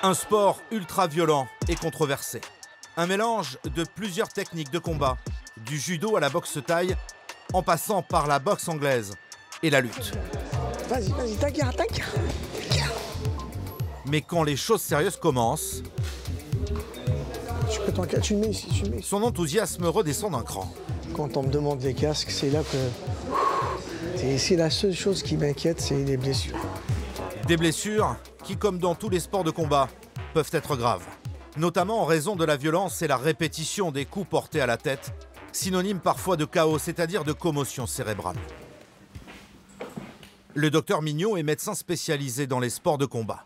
Un sport ultra violent et controversé. Un mélange de plusieurs techniques de combat, du judo à la boxe thaï, en passant par la boxe anglaise et la lutte. Vas-y, t'inquiète. Mais quand les choses sérieuses commencent, tu le mets ici, son enthousiasme redescend d'un cran. Quand on me demande les casques, c'est là que... C'est la seule chose qui m'inquiète, c'est les blessures. Des blessures qui, comme dans tous les sports de combat, peuvent être graves. Notamment en raison de la violence et la répétition des coups portés à la tête, synonyme parfois de chaos, c'est-à-dire de commotion cérébrale. Le docteur Mignot est médecin spécialisé dans les sports de combat.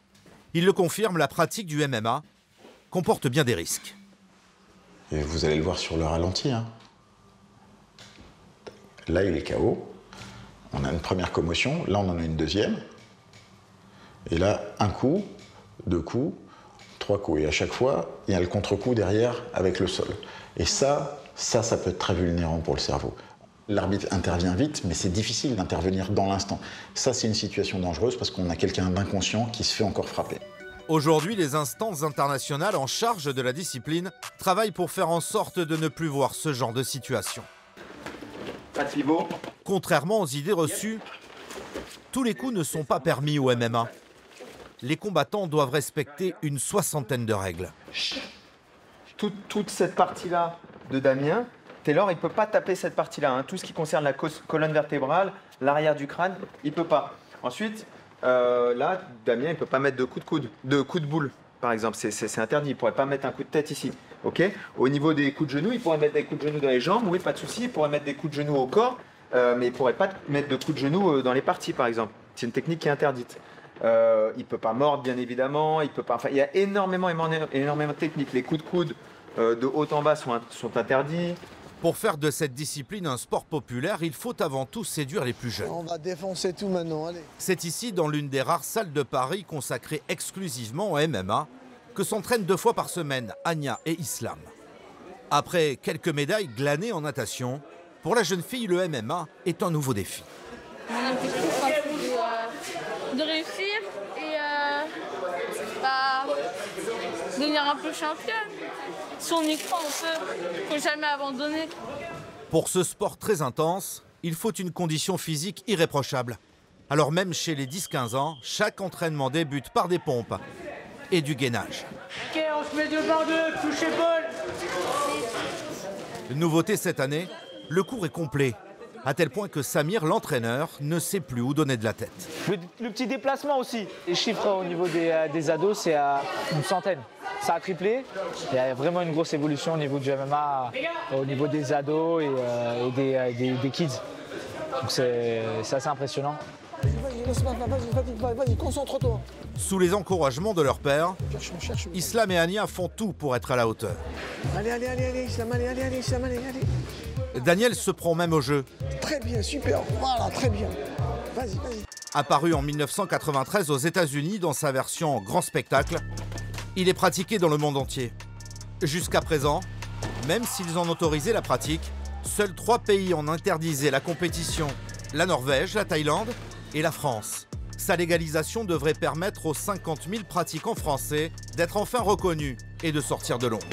Il le confirme, la pratique du MMA comporte bien des risques. Et vous allez le voir sur le ralenti. Hein. Là, il est KO. On a une première commotion. Là, on en a une deuxième. Et là, un coup, deux coups, trois coups. Et à chaque fois, il y a le contre-coup derrière avec le sol. Et ça peut être très vulnérant pour le cerveau. L'arbitre intervient vite, mais c'est difficile d'intervenir dans l'instant. Ça, c'est une situation dangereuse parce qu'on a quelqu'un d'inconscient qui se fait encore frapper. Aujourd'hui, les instances internationales en charge de la discipline travaillent pour faire en sorte de ne plus voir ce genre de situation. Pas de pivot. Contrairement aux idées reçues, tous les coups ne sont pas permis au MMA. Les combattants doivent respecter une soixantaine de règles. Toute cette partie-là de Damien, Taylor, il ne peut pas taper cette partie-là. Hein. Tout ce qui concerne la colonne vertébrale, l'arrière du crâne, il ne peut pas. Ensuite, là, Damien, il ne peut pas mettre de coups de boule, par exemple. C'est interdit. Il ne pourrait pas mettre un coup de tête ici. Okay. Au niveau des coups de genoux, il pourrait mettre des coups de genoux dans les jambes. Oui, pas de souci. Il pourrait mettre des coups de genoux au corps, mais il ne pourrait pas mettre de coups de genoux dans les parties, par exemple. C'est une technique qui est interdite. Il ne peut pas mordre, bien évidemment. Il peut pas. Enfin, il y a énormément de techniques. Les coups de coude de haut en bas sont interdits. Pour faire de cette discipline un sport populaire, il faut avant tout séduire les plus jeunes. On va défoncer tout maintenant, allez. C'est ici, dans l'une des rares salles de Paris consacrées exclusivement au MMA, que s'entraînent 2 fois par semaine Anya et Islam. Après quelques médailles glanées en natation, pour la jeune fille, le MMA est un nouveau défi. Mon objectif, c'est de réussir et devenir un peu championne. Si on y croit, on peut. Il ne faut jamais abandonner. Pour ce sport très intense, il faut une condition physique irréprochable. Alors même chez les 10-15 ans, chaque entraînement débute par des pompes et du gainage. Ok, on se met 2 par 2, touche épaule. Nouveauté cette année, le cours est complet. À tel point que Samir, l'entraîneur, ne sait plus où donner de la tête. Le petit déplacement aussi. Les chiffres au niveau des ados, c'est à une centaine. Ça a triplé. Il y a vraiment une grosse évolution au niveau du MMA, au niveau des ados et des kids. Donc c'est assez impressionnant. Vas-y, concentre-toi. Sous les encouragements de leur père, Islam et Anya font tout pour être à la hauteur. Allez, Islam, allez. Daniel se prend même au jeu. Très bien, super, voilà, très bien. Vas-y. Apparu en 1993 aux États-Unis dans sa version grand spectacle, il est pratiqué dans le monde entier. Jusqu'à présent, même s'ils en autorisaient la pratique, seuls 3 pays en interdisaient la compétition. La Norvège, la Thaïlande et la France. Sa légalisation devrait permettre aux 50 000 pratiquants français d'être enfin reconnus et de sortir de l'ombre.